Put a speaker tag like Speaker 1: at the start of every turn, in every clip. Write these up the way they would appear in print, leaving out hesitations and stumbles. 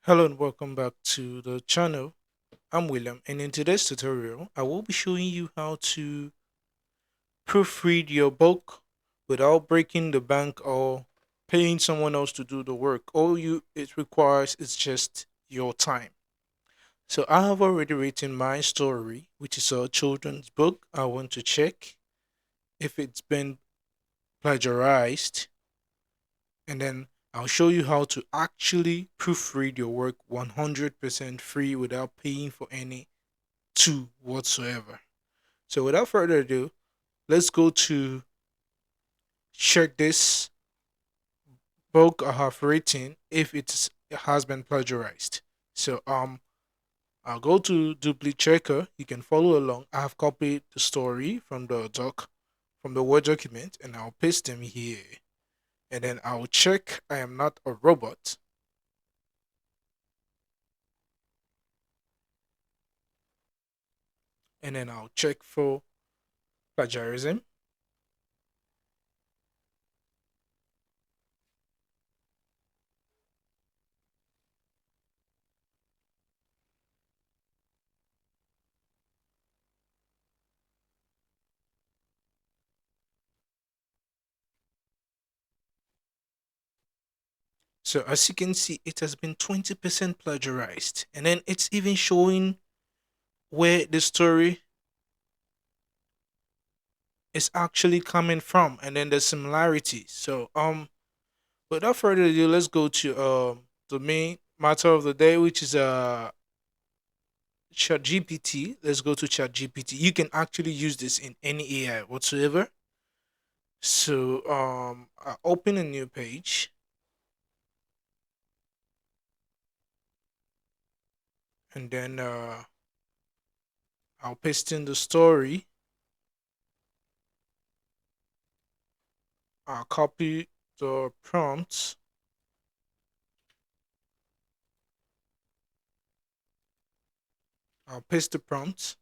Speaker 1: Hello and welcome back to the channel. I'm William, and in today's tutorial, I will be showing you how to proofread your book without breaking the bank or paying someone else to do the work. All you it requires is just your time. So I have already written my story, which is a children's book. I want to check if it's been plagiarized, and then I'll show you how to actually proofread your work 100% free without paying for any to whatsoever. So without further ado, let's go to check this book I have written if it has been plagiarized. So I'll go to duplicate checker. You can follow along. I have copied the story from the doc from the Word document and I'll paste them here. And then I'll check I am not a robot. And then I'll check for plagiarism. So as you can see, it has been 20% plagiarized. And then it's even showing where the story is actually coming from and then the similarities. So without further ado, let's go to the main matter of the day, which is ChatGPT. Let's go to ChatGPT. You can actually use this in any AI whatsoever. So I open a new page and then I'll paste in the story. I'll copy the prompts. I'll paste the prompts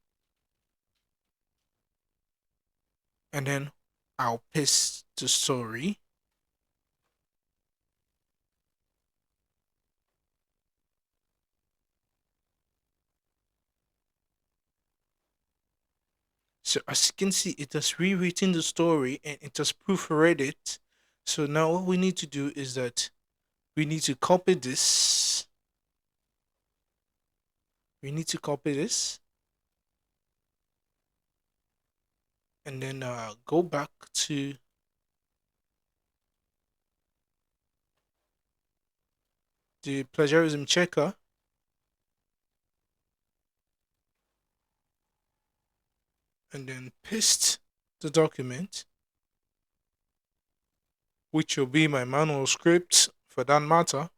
Speaker 1: and then I'll paste the story. So as you can see, it has rewritten the story and it has proofread it. So now what we need to do is that we need to copy this. We need to copy this and then go back to the plagiarism checker and then paste the document, which will be my manuscript for that matter.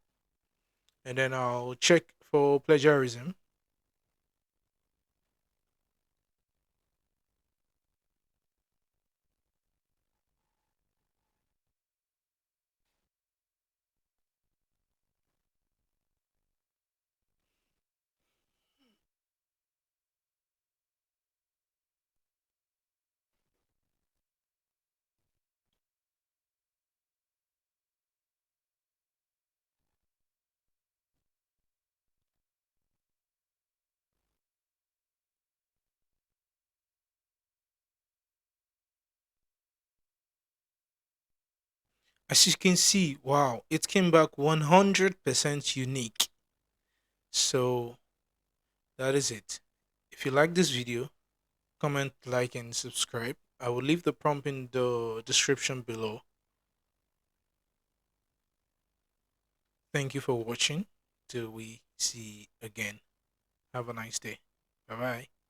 Speaker 1: And then I'll check for plagiarism. As you can see, wow, it came back 100% unique. So that is it. If you like this video, comment, like, and subscribe. I will leave the prompt in the description below. Thank you for watching. Till we see again. Have a nice day. Bye bye.